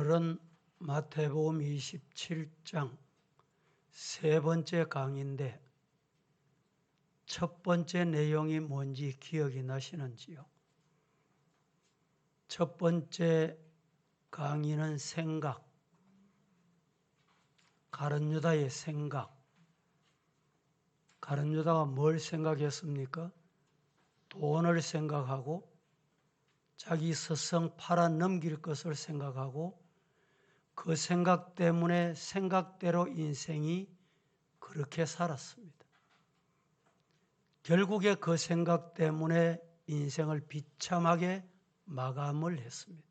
오늘은 마태복음 27장 세 번째 강의인데 첫 번째 내용이 뭔지 기억이 나시는지요? 첫 번째 강의는 생각, 가룟 유다의 생각. 가룟 유다가 뭘 생각했습니까? 돈을 생각하고 자기 스승 팔아 넘길 것을 생각하고 그 생각 때문에 생각대로 인생이 그렇게 살았습니다. 결국에 그 생각 때문에 인생을 비참하게 마감을 했습니다.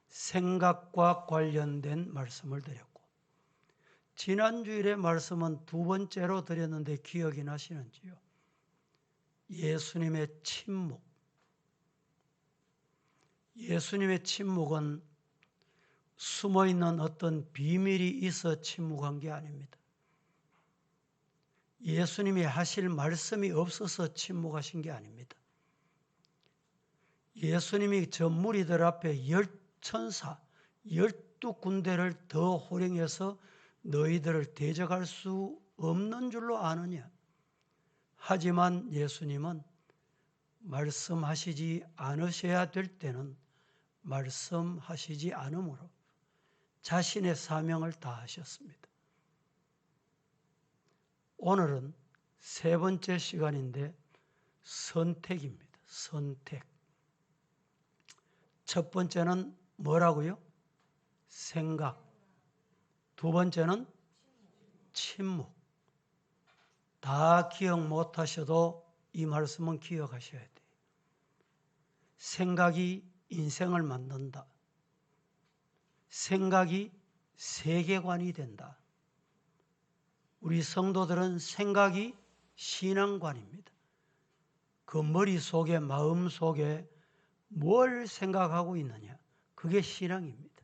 생각과 관련된 말씀을 드렸고, 지난주일의 말씀은 두 번째로 드렸는데 기억이 나시는지요? 예수님의 침묵. 예수님의 침묵은 숨어있는 어떤 비밀이 있어 침묵한 게 아닙니다. 예수님이 하실 말씀이 없어서 침묵하신 게 아닙니다. 예수님이 저 무리들 앞에 10천사, 12군데를 더 호령해서 너희들을 대적할 수 없는 줄로 아느냐. 하지만 예수님은 말씀하시지 않으셔야 될 때는 말씀하시지 않으므로 자신의 사명을 다하셨습니다. 오늘은 세 번째 시간인데 선택입니다. 선택. 첫 번째는 뭐라고요? 생각. 두 번째는 침묵. 다 기억 못하셔도 이 말씀은 기억하셔야 돼요. 생각이 인생을 만든다. 생각이 세계관이 된다. 우리 성도들은 생각이 신앙관입니다. 그 머릿속에, 마음속에 뭘 생각하고 있느냐, 그게 신앙입니다.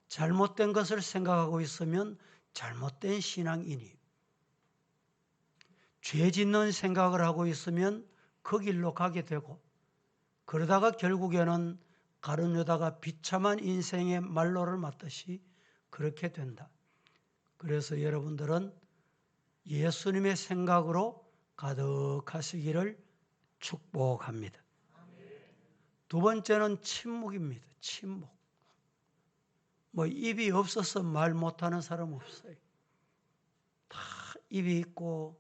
잘못된 것을 생각하고 있으면 잘못된 신앙이니, 죄 짓는 생각을 하고 있으면 그 길로 가게 되고, 그러다가 결국에는 가룟 유다가 비참한 인생의 말로를 맞듯이 그렇게 된다. 그래서 여러분들은 예수님의 생각으로 가득하시기를 축복합니다. 두 번째는 침묵입니다. 침묵. 입이 없어서 말 못하는 사람 없어요. 다 입이 있고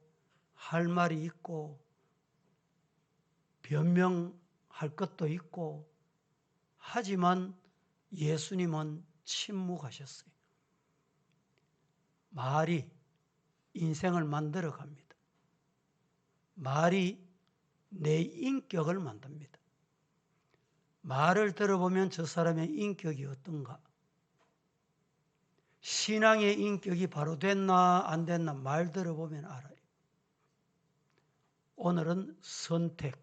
할 말이 있고 변명할 것도 있고, 하지만 예수님은 침묵하셨어요. 말이 인생을 만들어 갑니다. 말이 내 인격을 만듭니다. 말을 들어보면 저 사람의 인격이 어떤가? 신앙의 인격이 바로 됐나 안 됐나 말 들어보면 알아요. 오늘은 선택.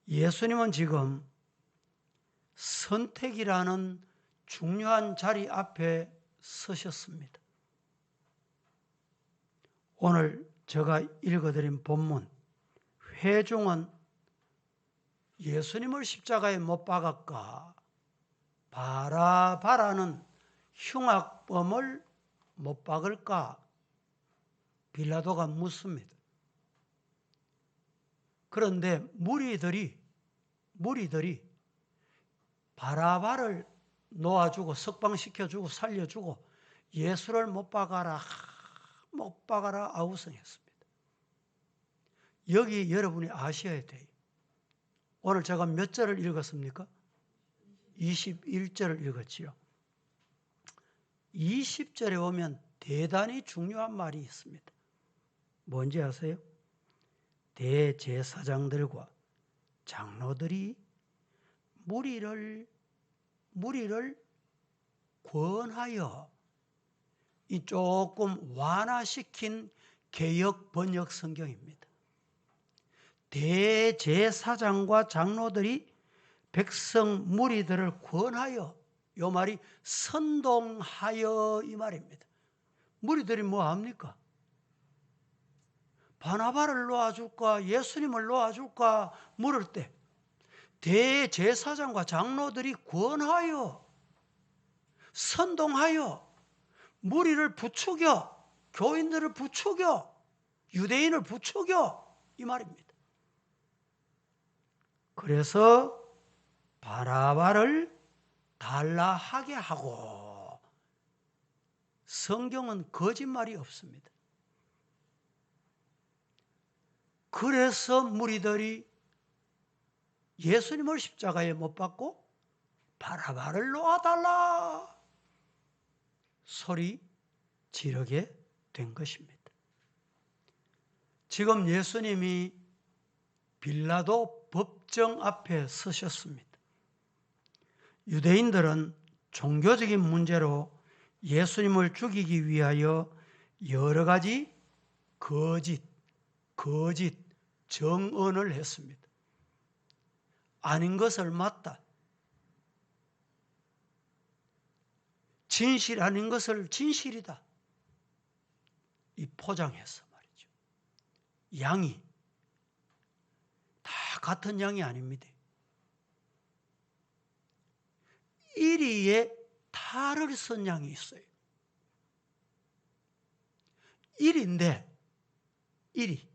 예수님은 지금 선택이라는 중요한 자리 앞에 서셨습니다. 오늘 제가 읽어드린 본문, 회중은 예수님을 십자가에 못 박을까, 바라바라는 흉악범을 못 박을까, 빌라도가 묻습니다. 그런데 무리들이 바라바를 놓아주고 석방시켜주고 살려주고 예수를 못 박아라 아우성했습니다. 여기 여러분이 아셔야 돼요. 오늘 제가 몇 절을 읽었습니까? 21절을 읽었지요. 20절에 오면 대단히 중요한 말이 있습니다. 뭔지 아세요? 대제사장들과 장로들이 무리를 권하여, 이 조금 완화시킨 개역 번역 성경입니다. 대제사장과 장로들이 백성 무리들을 권하여, 이 말이 선동하여 이 말입니다. 무리들이 뭐 합니까? 바나바를 놓아줄까 예수님을 놓아줄까 물을 때 대제사장과 장로들이 권하여 선동하여 무리를 부추겨, 교인들을 부추겨, 유대인을 부추겨, 이 말입니다. 그래서 바라바를 달라하게 하고, 성경은 거짓말이 없습니다. 그래서 무리들이 예수님을 십자가에 못 박고 바라바를 놓아달라 소리 지르게 된 것입니다. 지금 예수님이 빌라도 법정 앞에 서셨습니다. 유대인들은 종교적인 문제로 예수님을 죽이기 위하여 여러 가지 거짓 정언을 했습니다. 아닌 것을 맞다, 진실 아닌 것을 진실이다, 이 포장해서 말이죠. 양이 다 같은 양이 아닙니다. 1위에 탈을 쓴 양이 있어요. 1인데 1위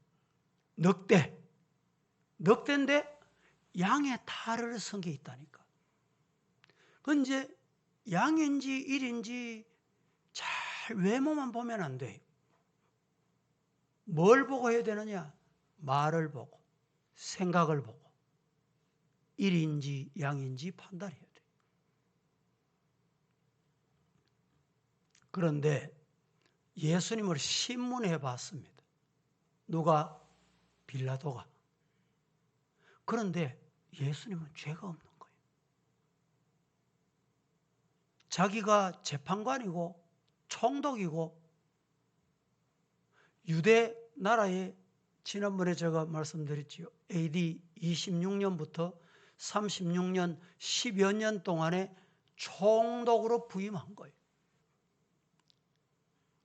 넉대인데 양의 탈을 쓴 게 있다니까. 그건 이제 양인지 1인지 잘 외모만 보면 안 돼요. 뭘 보고 해야 되느냐? 말을 보고, 생각을 보고, 1인지 양인지 판단해야 돼요. 그런데 예수님을 신문해 봤습니다. 누가? 빌라도가. 그런데 예수님은 죄가 없는 거예요. 자기가 재판관이고 총독이고 유대 나라에 지난번에 제가 말씀드렸지요. AD 26년부터 36년 10여 년 동안에 총독으로 부임한 거예요.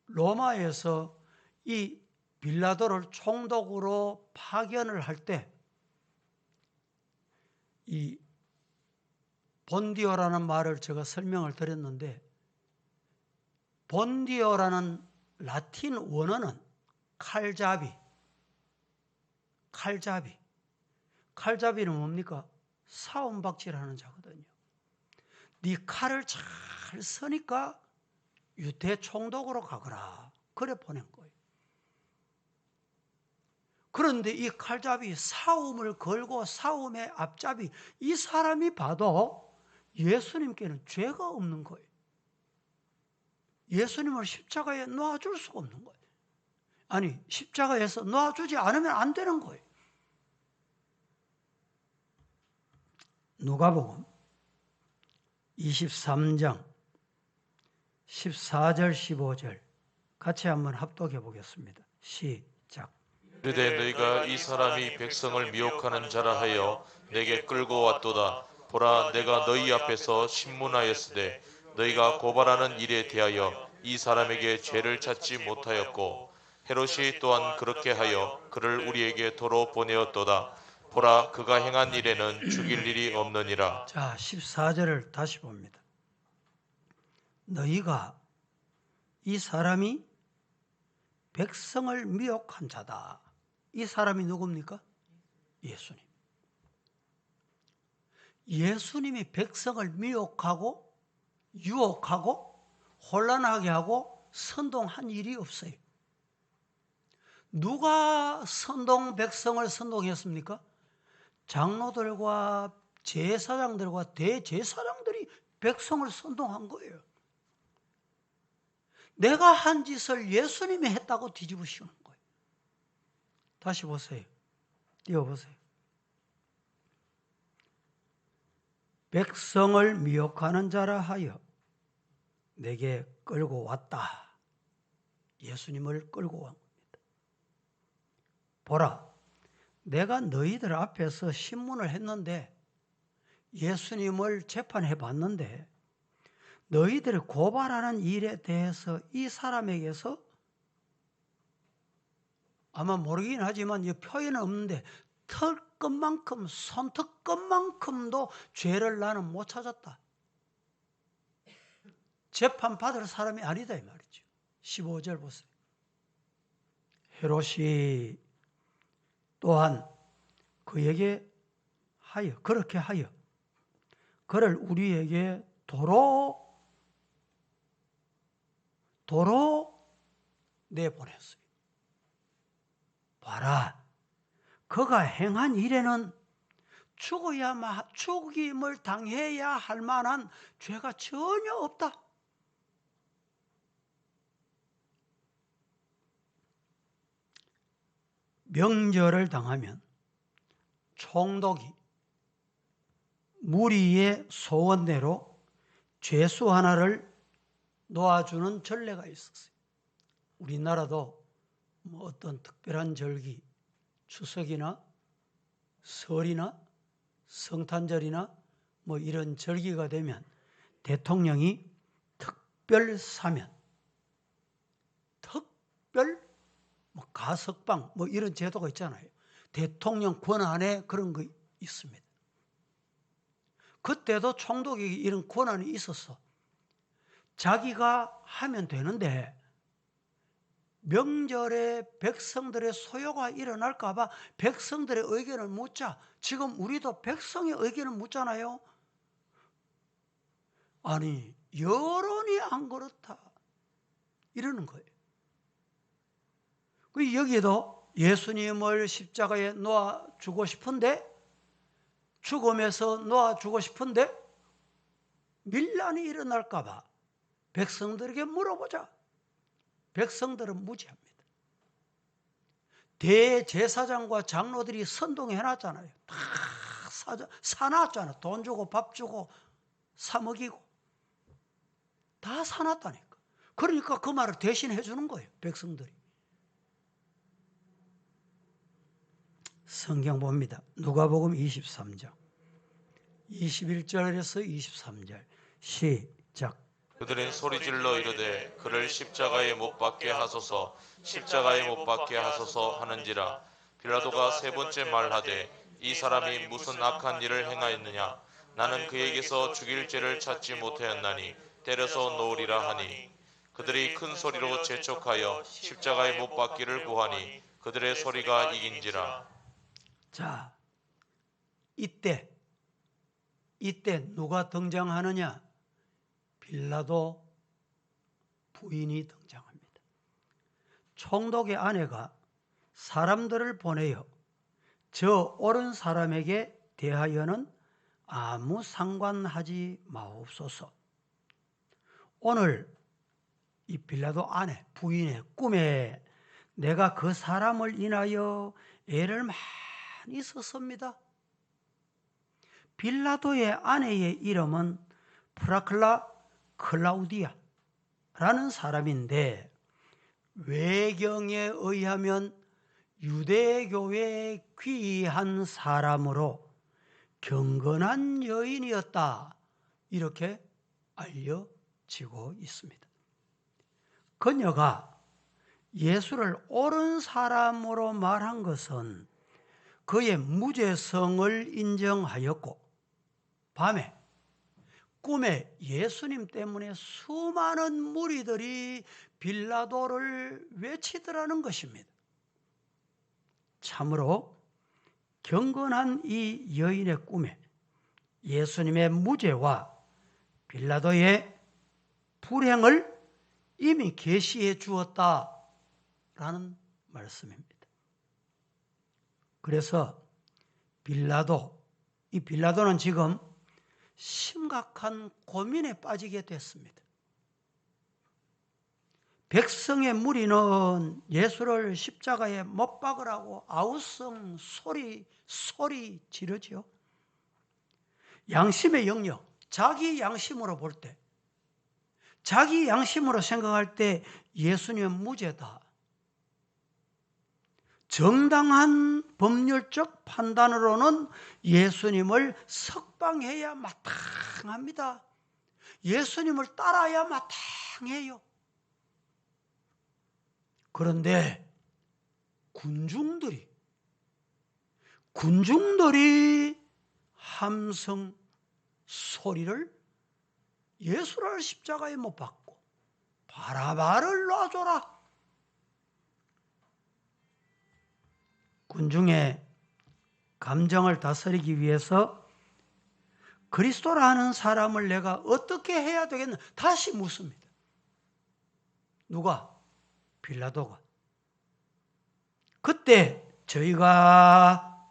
로마에서 이 빌라도를 총독으로 파견을 할 때 이 본디오라는 말을 제가 설명을 드렸는데, 본디오라는 라틴 원어는 칼잡이는 뭡니까? 사움박질하는 자거든요. 네 칼을 잘 쓰니까 유대 총독으로 가거라, 그래 보낸 거예요. 그런데 이 칼잡이, 사움을 걸고 사움의 앞잡이, 이 사람이 봐도 예수님께는 죄가 없는 거예요. 예수님을 십자가에 놓아줄 수가 없는 거예요. 아니, 십자가에서 놓아주지 않으면 안 되는 거예요. 누가복음 23장 14절 15절 같이 한번 합독해 보겠습니다. 시작. 이르되 너희가 이 사람이 백성을 미혹하는 자라 하여 내게 끌고 왔도다. 보라, 내가 너희 앞에서 신문하였으되 너희가 고발하는 일에 대하여 이 사람에게 죄를 찾지 못하였고 헤롯이 또한 그렇게 하여 그를 우리에게 도로 보내었도다. 보라, 그가 행한 일에는 죽일 일이 없느니라. 자, 14절을 다시 봅니다. 너희가 이 사람이 백성을 미혹한 자다. 이 사람이 누굽니까? 예수님. 예수님이 백성을 미혹하고 유혹하고 혼란하게 하고 선동한 일이 없어요. 누가 백성을 선동했습니까? 장로들과 제사장들과 대제사장들이 백성을 선동한 거예요. 내가 한 짓을 예수님이 했다고 뒤집으시는 거예요. 다시 보세요. 띄워보세요. 백성을 미혹하는 자라 하여 내게 끌고 왔다. 예수님을 끌고 온 겁니다. 보라, 내가 너희들 앞에서 신문을 했는데, 예수님을 재판해 봤는데, 너희들이 고발하는 일에 대해서 이 사람에게서 아마 모르긴 하지만 이 표현은 없는데 것만큼, 손톱 것만큼도 죄를 나는 못 찾았다. 재판 받을 사람이 아니다 이 말이죠. 15절 보세요. 헤롯이 또한 그에게 하여, 그렇게 하여 그를 우리에게 도로 내보냈어요. 봐라, 그가 행한 일에는 죽임을 당해야 할 만한 죄가 전혀 없다. 명절을 당하면 총독이 무리의 소원대로 죄수 하나를 놓아주는 전례가 있었어요. 우리나라도 뭐 어떤 특별한 절기, 추석이나 설이나 성탄절이나 뭐 이런 절기가 되면 대통령이 특별 사면, 특별 뭐 가석방 뭐 이런 제도가 있잖아요. 대통령 권한에 그런 거 있습니다. 그때도 총독에게 이런 권한이 있었어. 자기가 하면 되는데 명절에 백성들의 소요가 일어날까 봐 백성들의 의견을 묻자. 지금 우리도 백성의 의견을 묻잖아요. 아니, 여론이 안 그렇다 이러는 거예요. 여기도 예수님을 십자가에 놓아주고 싶은데, 죽음에서 놓아주고 싶은데 밀란이 일어날까 봐 백성들에게 물어보자. 백성들은 무지합니다. 대제사장과 장로들이 선동해놨잖아요. 다 사놨잖아. 돈 주고 밥 주고 사 먹이고 다 사놨다니까. 그러니까 그 말을 대신해 주는 거예요. 백성들이. 성경 봅니다. 누가복음 23장 21절에서 23절 시작. 그들은 소리질러 이르되 그를 십자가에 못 박게 하소서, 십자가에 못 박게 하소서 하는지라. 빌라도가 세 번째 말하되 이 사람이 무슨 악한 일을 행하였느냐. 나는 그에게서 죽일 죄를 찾지 못하였나니 때려서 놓으리라 하니, 그들이 큰 소리로 재촉하여 십자가에 못 박기를 구하니 그들의 소리가 이긴지라. 자, 이때 누가 등장하느냐? 빌라도 부인이 등장합니다. 총독의 아내가 사람들을 보내어 저 옳은 사람에게 대하여는 아무 상관하지 마옵소서. 오늘 이 빌라도 아내, 부인의 꿈에 내가 그 사람을 인하여 애를 많이 썼습니다. 빌라도의 아내의 이름은 프라클라 클라우디아라는 사람인데, 외경에 의하면 유대교회에 귀한 사람으로 경건한 여인이었다, 이렇게 알려지고 있습니다. 그녀가 예수를 옳은 사람으로 말한 것은 그의 무죄성을 인정하였고, 밤에 꿈에 예수님 때문에 수많은 무리들이 빌라도를 외치더라는 것입니다. 참으로 경건한 이 여인의 꿈에 예수님의 무죄와 빌라도의 불행을 이미 계시해 주었다라는 말씀입니다. 그래서 이 빌라도는 지금 심각한 고민에 빠지게 됐습니다. 백성의 무리는 예수를 십자가에 못 박으라고 아우성 소리 지르죠. 양심의 영역, 자기 양심으로 볼 때, 자기 양심으로 생각할 때 예수님은 무죄다. 정당한 법률적 판단으로는 예수님을 석방해야 마땅합니다. 예수님을 따라야 마땅해요. 군중들이 함성 소리를 예수를 십자가에 못 박고 바라바를 놔줘라. 군중의 감정을 다스리기 위해서 그리스도라 하는 사람을 내가 어떻게 해야 되겠나 다시 묻습니다. 누가? 빌라도가. 그때 저희가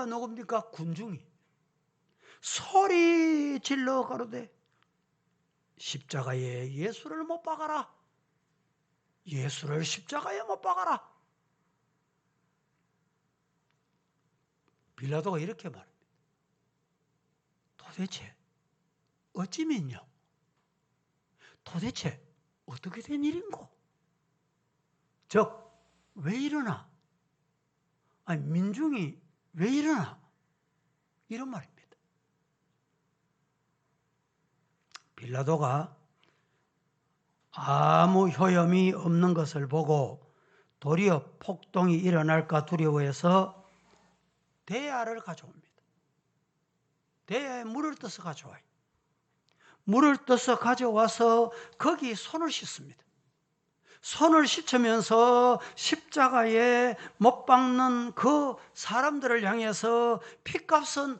누굽니까? 군중이 소리 질러 가로되 십자가에 예수를 못 박아라. 예수를 십자가에 못 박아라. 빌라도가 이렇게 말합니다. 도대체 어찌 믿냐? 도대체 어떻게 된 일인고? 즉, 왜 이러나? 아니, 민중이 왜 이러나? 이런 말입니다. 빌라도가 아무 효염이 없는 것을 보고 도리어 폭동이 일어날까 두려워해서 대야를 가져옵니다. 대야에 물을 떠서 가져와요. 물을 떠서 가져와서 거기 손을 씻습니다. 손을 씻으면서 십자가에 못 박는 그 사람들을 향해서 핏값은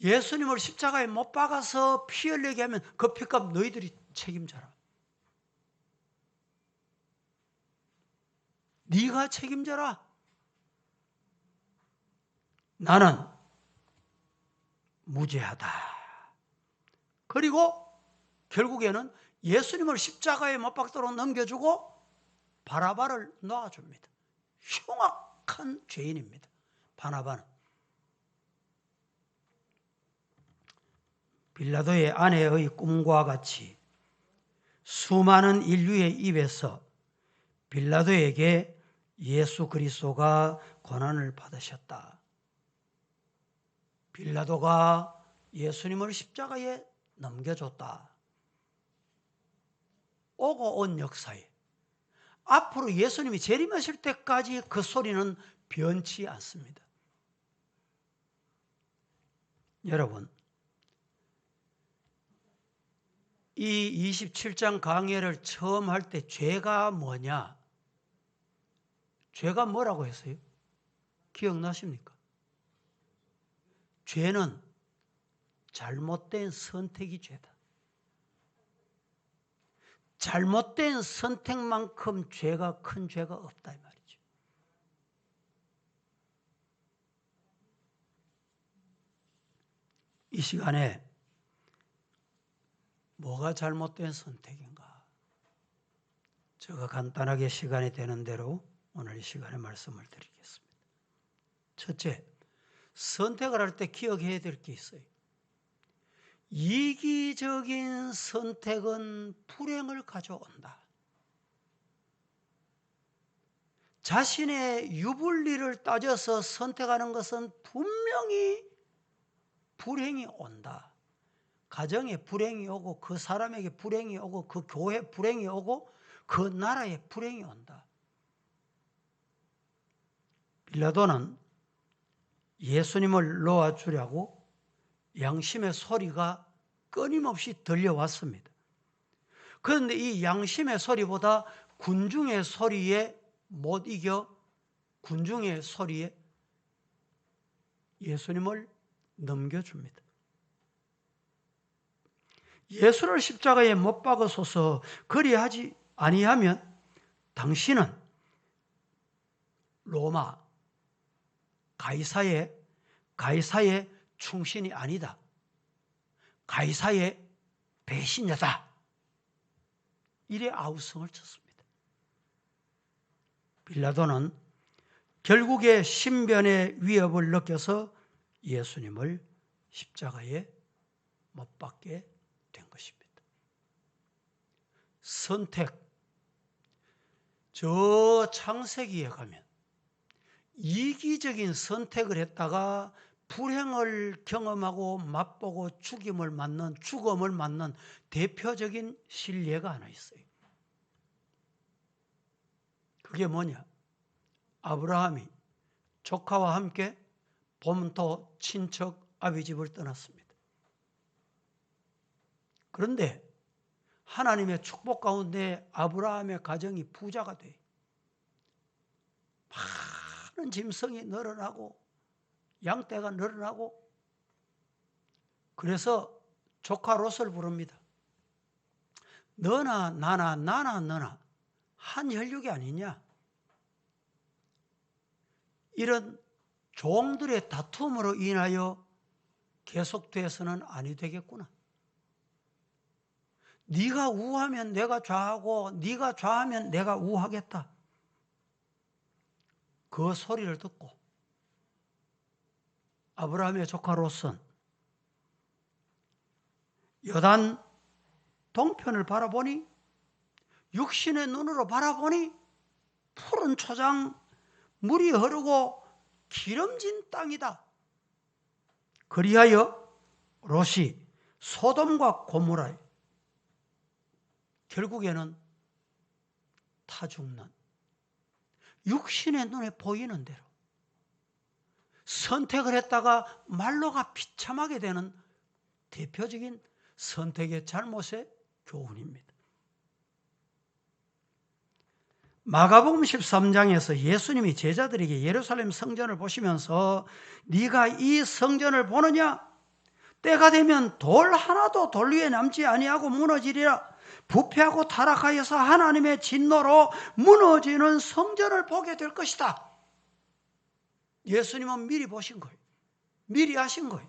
예수님을 십자가에 못 박아서 피 흘리게 하면 그 핏값 너희들이 책임져라. 네가 책임져라. 나는 무죄하다. 그리고 결국에는 예수님을 십자가에 못 박도록 넘겨주고 바나바를 놔줍니다. 흉악한 죄인입니다. 바나바는. 빌라도의 아내의 꿈과 같이 수많은 인류의 입에서 빌라도에게 예수 그리스도가 고난을 받으셨다. 빌라도가 예수님을 십자가에 넘겨줬다. 오고 온 역사에 앞으로 예수님이 재림하실 때까지 그 소리는 변치 않습니다. 여러분, 이 27장 강해를 처음 할 때 죄가 뭐냐? 죄가 뭐라고 했어요? 기억나십니까? 죄는 잘못된 선택이 죄다. 잘못된 선택만큼 죄가 큰 죄가 없다 이 말이죠. 이 시간에 뭐가 잘못된 선택인가? 제가 간단하게 시간이 되는 대로 오늘 이 시간에 말씀을 드리겠습니다. 첫째, 선택을 할 때 기억해야 될 게 있어요. 이기적인 선택은 불행을 가져온다. 자신의 유불리를 따져서 선택하는 것은 분명히 불행이 온다. 가정에 불행이 오고 그 사람에게 불행이 오고 그 교회에 불행이 오고 그 나라에 불행이 온다. 빌라도는 예수님을 놓아주려고 양심의 소리가 끊임없이 들려왔습니다. 그런데 이 양심의 소리보다 군중의 소리에 못 이겨 군중의 소리에 예수님을 넘겨줍니다. 예수를 십자가에 못 박으소서, 그리하지 아니하면 당신은 로마 가이사의 충신이 아니다. 가이사의 배신자다. 이래 아우성을 쳤습니다. 빌라도는 결국에 신변의 위협을 느껴서 예수님을 십자가에 못 박게 된 것입니다. 선택. 저 창세기에 가면 이기적인 선택을 했다가 불행을 경험하고 맛보고 죽음을 맞는 대표적인 실례가 하나 있어요. 그게 뭐냐? 아브라함이 조카와 함께 본토 친척 아비 집을 떠났습니다. 그런데 하나님의 축복 가운데 아브라함의 가정이 부자가 돼. 많은 짐승이 늘어나고 양떼가 늘어나고, 그래서 조카 롯을 부릅니다. 너나 나나 너나 한 혈육이 아니냐? 이런 종들의 다툼으로 인하여 계속돼서는 아니 되겠구나. 네가 우하면 내가 좌하고 네가 좌하면 내가 우하겠다. 그 소리를 듣고 아브라함의 조카 롯은 요단 동편을 바라보니, 육신의 눈으로 바라보니 푸른 초장, 물이 흐르고 기름진 땅이다. 그리하여 롯이 소돔과 고모라에 결국에는 타 죽는, 육신의 눈에 보이는 대로 선택을 했다가 말로가 비참하게 되는 대표적인 선택의 잘못의 교훈입니다. 마가복음 13장에서 예수님이 제자들에게 예루살렘 성전을 보시면서 네가 이 성전을 보느냐? 때가 되면 돌 하나도 돌 위에 남지 아니하고 무너지리라. 부패하고 타락하여서 하나님의 진노로 무너지는 성전을 보게 될 것이다. 예수님은 미리 보신 거예요. 미리 하신 거예요.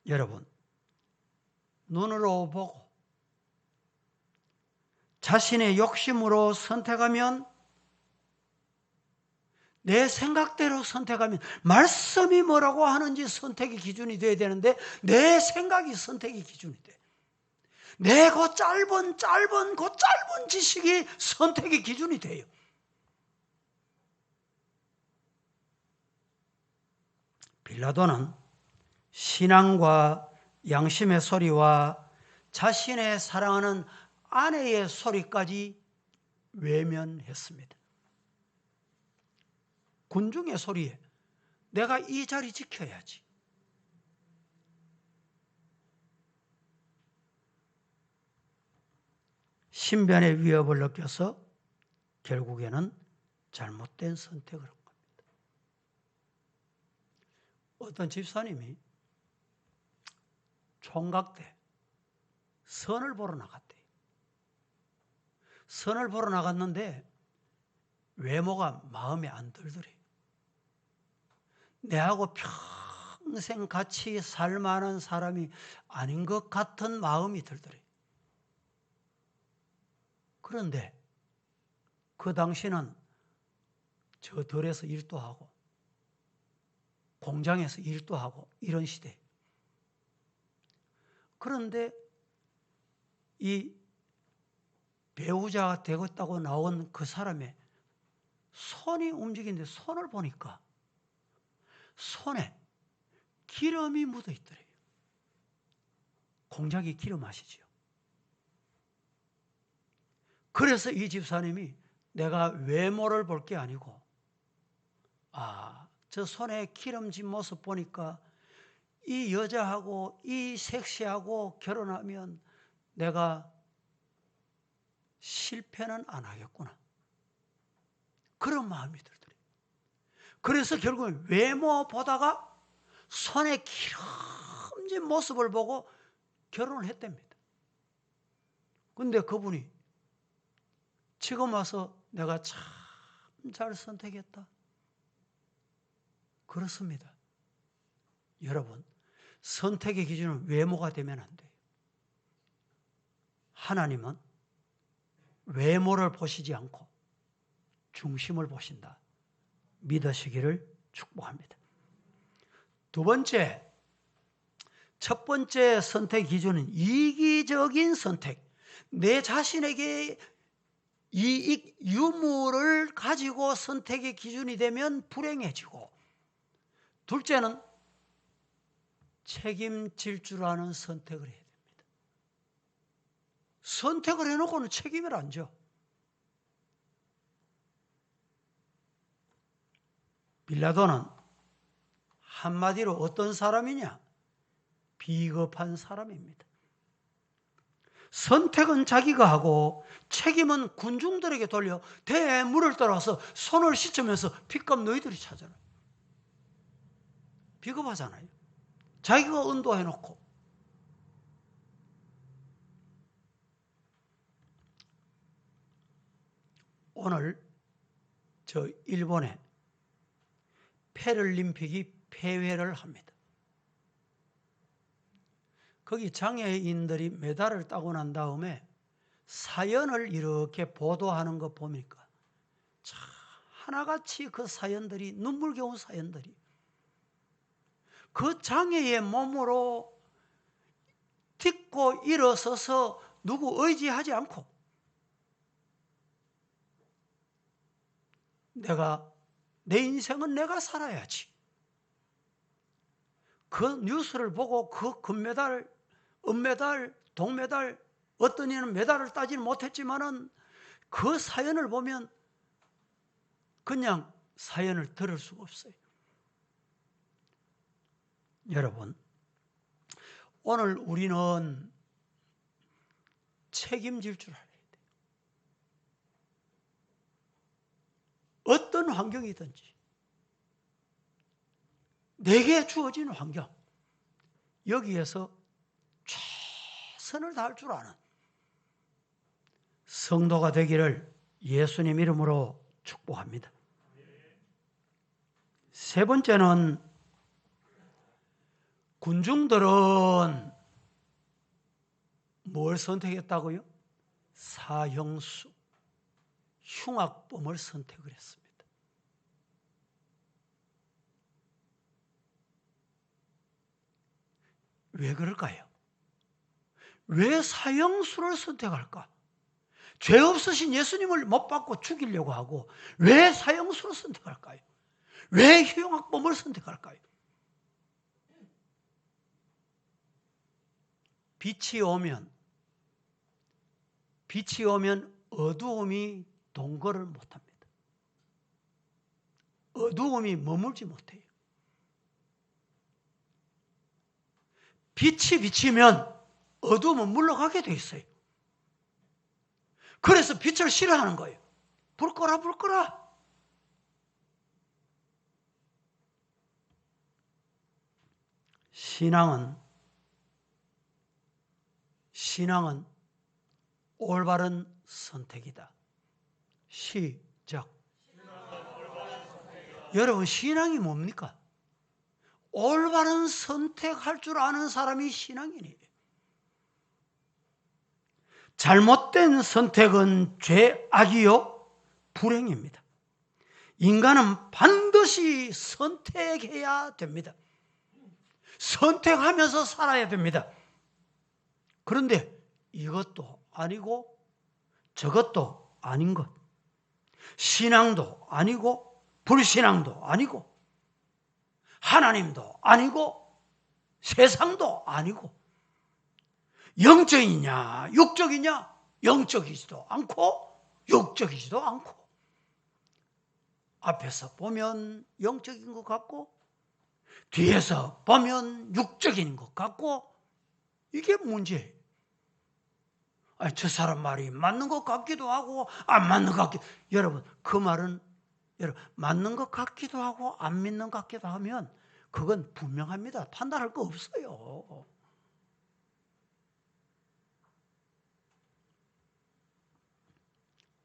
여러분, 눈으로 보고 자신의 욕심으로 선택하면, 내 생각대로 선택하면, 말씀이 뭐라고 하는지 선택의 기준이 돼야 되는데 내 생각이 선택의 기준이 돼. 내 그 짧은 지식이 선택의 기준이 돼요. 빌라도는 신앙과 양심의 소리와 자신의 사랑하는 아내의 소리까지 외면했습니다. 군중의 소리에 내가 이 자리 지켜야지. 신변의 위협을 느껴서 결국에는 잘못된 선택을 한 겁니다. 어떤 집사님이 총각 때 선을 보러 나갔대요. 선을 보러 나갔는데 외모가 마음에 안 들더래요. 내하고 평생 같이 살 만한 사람이 아닌 것 같은 마음이 들더래요. 그런데 그 당시는 저 덜에서 일도 하고 공장에서 일도 하고 이런 시대. 그런데 이 배우자가 되겠다고 나온 그 사람의 손이 움직이는데 손을 보니까 손에 기름이 묻어 있더래요. 공작이 기름 아시죠? 그래서 이 집사님이 내가 외모를 볼 게 아니고, 저 손에 기름진 모습 보니까 이 여자하고 이 섹시하고 결혼하면 내가 실패는 안 하겠구나. 그런 마음이 들더래요. 그래서 결국은 외모 보다가 손에 기름진 모습을 보고 결혼을 했답니다. 근데 그분이 지금 와서 내가 참 잘 선택했다. 그렇습니다. 여러분, 선택의 기준은 외모가 되면 안 돼요. 하나님은 외모를 보시지 않고 중심을 보신다. 믿으시기를 축복합니다. 두 번째, 첫 번째 선택 기준은 이기적인 선택. 내 자신에게 이익, 유무를 가지고 선택의 기준이 되면 불행해지고, 둘째는 책임질 줄 아는 선택을 해야 됩니다. 선택을 해놓고는 책임을 안 져. 빌라도는 한마디로 어떤 사람이냐? 비겁한 사람입니다. 선택은 자기가 하고 책임은 군중들에게 돌려 대물을 따라서 손을 씻으면서 핏값 너희들이 찾아라. 비겁하잖아요. 자기가 은도해놓고. 오늘 저 일본에 패럴림픽이 폐회를 합니다. 거기 장애인들이 메달을 따고 난 다음에 사연을 이렇게 보도하는 거 보니까 참 하나같이 그 사연들이 눈물겨운 사연들이 그 장애의 몸으로 딛고 일어서서 누구 의지하지 않고 내 인생은 내가 살아야지. 그 뉴스를 보고 그 금메달, 은메달, 동메달, 어떤 이는 메달을 따지는 못했지만은 그 사연을 보면 그냥 사연을 들을 수가 없어요. 여러분, 오늘 우리는 책임질 줄 알아야 돼요. 어떤 환경이든지 내게 주어진 환경, 여기에서 최선을 다할 줄 아는 성도가 되기를 예수님 이름으로 축복합니다. 세 번째는 군중들은 뭘 선택했다고요? 사형수, 흉악범을 선택을 했습니다. 왜 그럴까요? 왜 사형수를 선택할까? 죄 없으신 예수님을 못 받고 죽이려고 하고 왜 사형수를 선택할까요? 왜 흉악범을 선택할까요? 빛이 오면 어두움이 동거를 못합니다. 어두움이 머물지 못해요. 빛이 비치면 어두움은 물러가게 돼 있어요. 그래서 빛을 싫어하는 거예요. 불 꺼라, 불 꺼라. 신앙은 올바른 선택이다. 시작. 여러분, 신앙이 뭡니까? 올바른 선택할 줄 아는 사람이 신앙인이에요. 잘못된 선택은 죄악이요 불행입니다. 인간은 반드시 선택해야 됩니다. 선택하면서 살아야 됩니다. 그런데 이것도 아니고 저것도 아닌 것, 신앙도 아니고 불신앙도 아니고 하나님도 아니고 세상도 아니고 영적이냐 육적이냐, 영적이지도 않고 육적이지도 않고 앞에서 보면 영적인 것 같고 뒤에서 보면 육적인 것 같고 이게 문제예요. 저 사람 말이 맞는 것 같기도 하고 안 맞는 것 같기도. 여러분, 그 말은 맞는 것 같기도 하고 안 믿는 것 같기도 하면 그건 분명합니다. 판단할 거 없어요.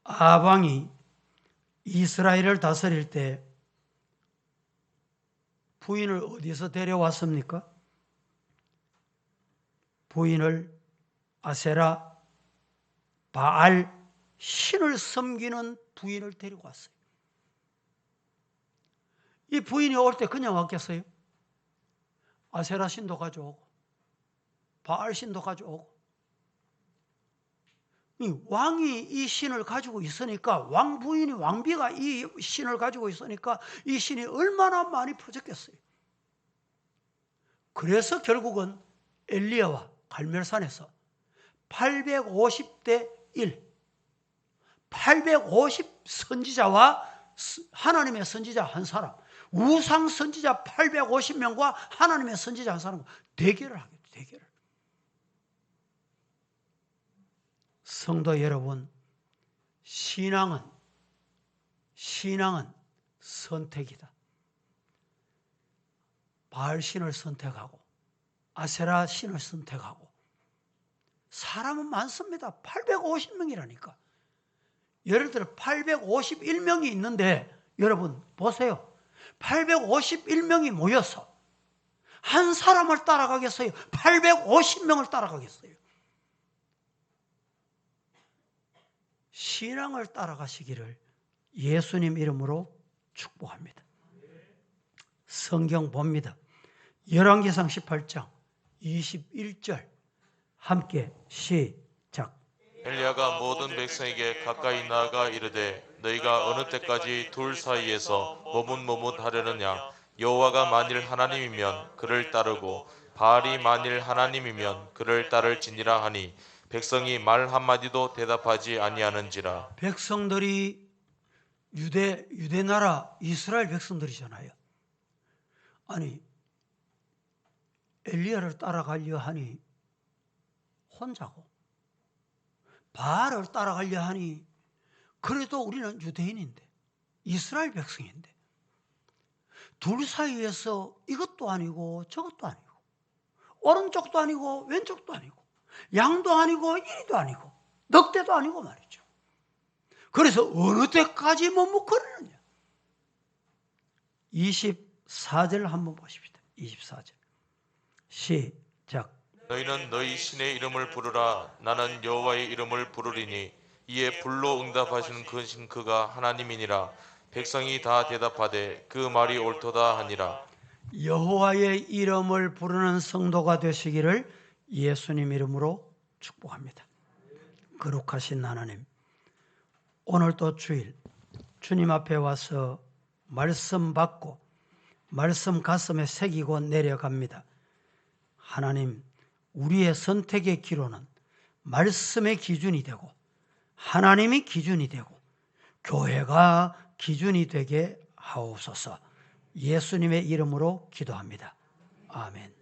아방이 이스라엘을 다스릴 때 부인을 어디서 데려왔습니까? 부인을 아세라, 바알, 신을 섬기는 부인을 데리고 왔어요. 이 부인이 올 때 그냥 왔겠어요? 아세라 신도 가져오고 바알 신도 가져오고. 왕이 이 신을 가지고 있으니까, 왕 부인이, 왕비가 이 신을 가지고 있으니까 이 신이 얼마나 많이 퍼졌겠어요. 그래서 결국은 엘리야와 갈멜산에서 850대 1, 850 선지자와 하나님의 선지자 한 사람, 우상 선지자 850명과 하나님의 선지자 한 사람과 대결을 하겠죠. 대결을. 성도 여러분, 신앙은 선택이다. 바알 신을 선택하고 아세라 신을 선택하고 사람은 많습니다. 850명이라니까. 예를 들어 851명이 있는데 여러분 보세요. 851명이 모여서 한 사람을 따라가겠어요? 850명을 따라가겠어요? 신앙을 따라가시기를 예수님 이름으로 축복합니다. 성경 봅니다. 열왕기상 18장 21절 함께 시작. 엘리야가 모든 백성에게 가까이 나아가 이르되 너희가 어느 때까지 둘 사이에서 머뭇머뭇하려느냐. 여호와가 만일 하나님이면 그를 따르고 바알이 만일 하나님이면 그를 따를지니라 하니 백성이 말 한마디도 대답하지 아니하는지라. 백성들이 유대 나라 이스라엘 백성들이잖아요. 아니 엘리야를 따라가려 하니 혼자고 바알을 따라가려 하니 그래도 우리는 유대인인데 이스라엘 백성인데 둘 사이에서 이것도 아니고 저것도 아니고 오른쪽도 아니고 왼쪽도 아니고 양도 아니고 이리도 아니고 넉대도 아니고 말이죠. 그래서 어느 때까지 머뭇거리느냐. 24절 한번 보십시다. 24절 시작. 너희는 너희 신의 이름을 부르라. 나는 여호와의 이름을 부르리니 이에 불로 응답하시는 그 신 그가 하나님이니라. 백성이 다 대답하되 그 말이 옳도다 하니라. 여호와의 이름을 부르는 성도가 되시기를 예수님 이름으로 축복합니다. 거룩하신 하나님, 오늘도 주일 주님 앞에 와서 말씀 받고 말씀 가슴에 새기고 내려갑니다. 하나님, 우리의 선택의 기로는 말씀의 기준이 되고 하나님이 기준이 되고 교회가 기준이 되게 하옵소서. 예수님의 이름으로 기도합니다. 아멘.